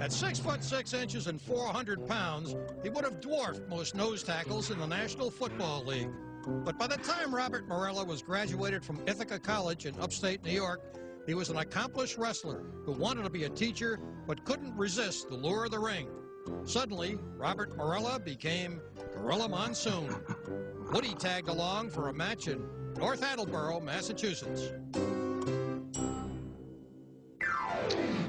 At 6'6" and 400 pounds, he would have dwarfed most nose tackles in the National Football League. But by the time Robert Morella was graduated from Ithaca College in upstate New York, he was an accomplished wrestler who wanted to be a teacher but couldn't resist the lure of the ring. Suddenly, Robert Morella became Gorilla Monsoon. Woodie tagged along for a match in North Attleboro, Massachusetts.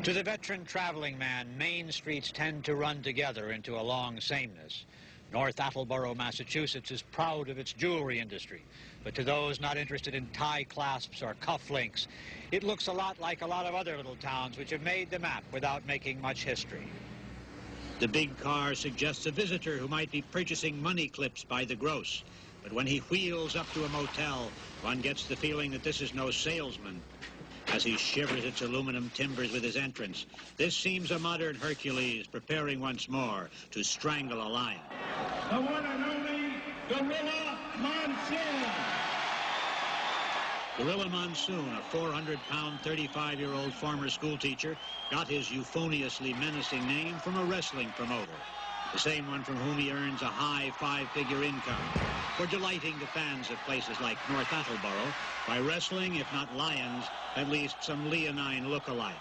To the veteran traveling man, main streets tend to run together into a long sameness. North Attleboro, Massachusetts is proud of its jewelry industry, but to those not interested in tie clasps or cufflinks, it looks a lot like a lot of other little towns which have made the map without making much history. The big car suggests a visitor who might be purchasing money clips by the gross, but when he wheels up to a motel, one gets the feeling that this is no salesman. As he shivers its aluminum timbers with his entrance, this seems a modern Hercules preparing once more to strangle a lion. The one and only Gorilla Monsoon. Gorilla Monsoon, a 400-pound, 35-year-old former schoolteacher, got his euphoniously menacing name from a wrestling promoter, the same one from whom he earns a high five-figure income for delighting the fans of places like North Attleboro by wrestling, if not lions, at least some leonine lookalikes.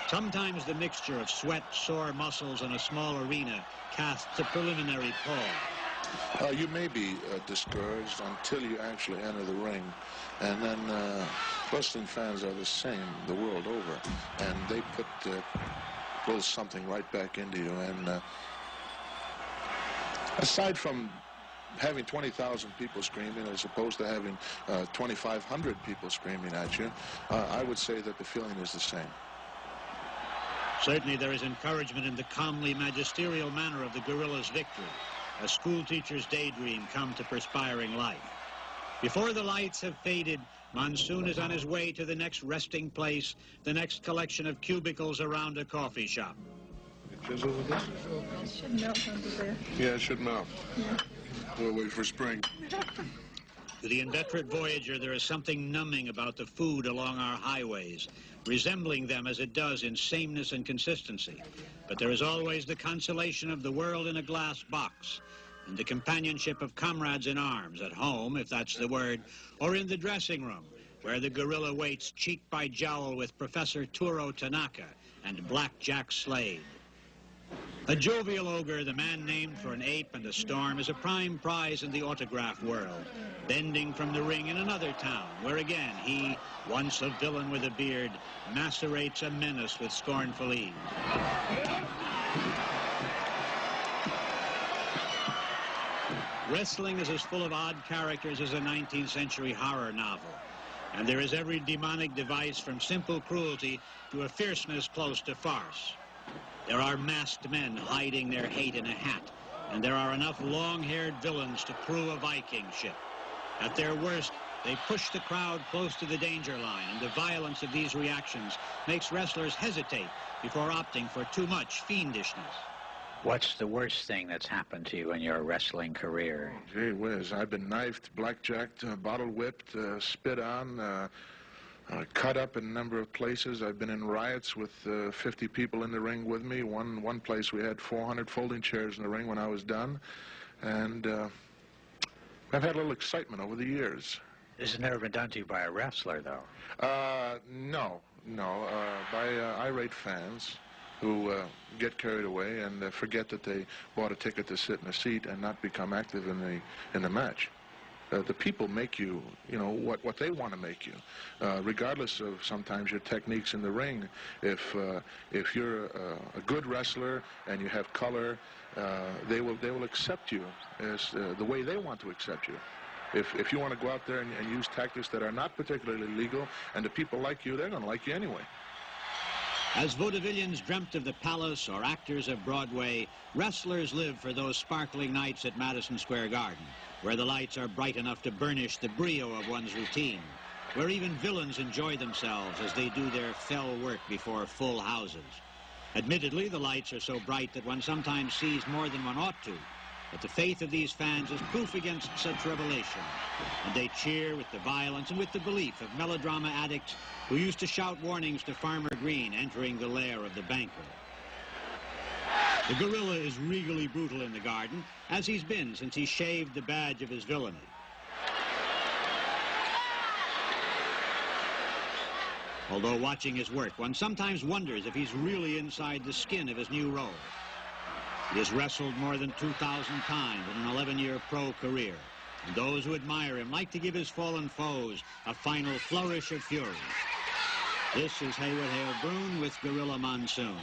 Sometimes the mixture of sweat, sore muscles, and a small arena casts a preliminary pall. You may be discouraged until you actually enter the ring, and then wrestling fans are the same the world over, and they put a little something right back into you. And aside from having 20,000 people screaming as opposed to having 2,500 people screaming at you, I would say that the feeling is the same. Certainly there is encouragement in the calmly magisterial manner of the Gorilla's victory, a schoolteacher's daydream come to perspiring life. Before the lights have faded, Monsoon is on his way to the next resting place, the next collection of cubicles around a coffee shop. Chisel with this? It should melt under there. Yeah, it should melt. Yeah. We'll wait for spring. To the inveterate voyager, there is something numbing about the food along our highways, resembling them as it does in sameness and consistency. But there is always the consolation of the world in a glass box, and the companionship of comrades in arms, at home, if that's the word, or in the dressing room, where the gorilla waits cheek by jowl with Professor Turo Tanaka and Black Jack Slade. A jovial ogre, the man named for an ape and a storm, is a prime prize in the autograph world, bending from the ring in another town, where again he, once a villain with a beard, macerates a menace with scornful ease. Wrestling is as full of odd characters as a 19th century horror novel, and there is every demonic device from simple cruelty to a fierceness close to farce. There are masked men hiding their hate in a hat, and there are enough long-haired villains to crew a Viking ship. At their worst, they push the crowd close to the danger line, and the violence of these reactions makes wrestlers hesitate before opting for too much fiendishness. What's the worst thing that's happened to you in your wrestling career? Gee whiz, I've been knifed, blackjacked, bottle whipped, spit on, cut up in a number of places. I've been in riots with 50 people in the ring with me. One place we had 400 folding chairs in the ring when I was done. And I've had a little excitement over the years. This has never been done to you by a wrestler, though. No. By irate fans who get carried away and forget that they bought a ticket to sit in a seat and not become active in the match. The people make you, what they want to make you, regardless of sometimes your techniques in the ring. If you're a good wrestler and you have color, they will accept you as the way they want to accept you. If you want to go out there and use tactics that are not particularly legal, and the people like you, they're going to like you anyway. As vaudevillians dreamt of the palace or actors of Broadway, wrestlers live for those sparkling nights at Madison Square Garden, where the lights are bright enough to burnish the brio of one's routine, where even villains enjoy themselves as they do their fell work before full houses. Admittedly, the lights are so bright that one sometimes sees more than one ought to, But the faith of these fans is proof against such revelation. And they cheer with the violence and with the belief of melodrama addicts who used to shout warnings to Farmer Green entering the lair of the banker. The gorilla is regally brutal in the Garden, as he's been since he shaved the badge of his villainy. Although watching his work, one sometimes wonders if he's really inside the skin of his new role. He has wrestled more than 2,000 times in an 11-year pro career, and those who admire him like to give his fallen foes a final flourish of fury. This is Haywood Hale Broun with Gorilla Monsoon.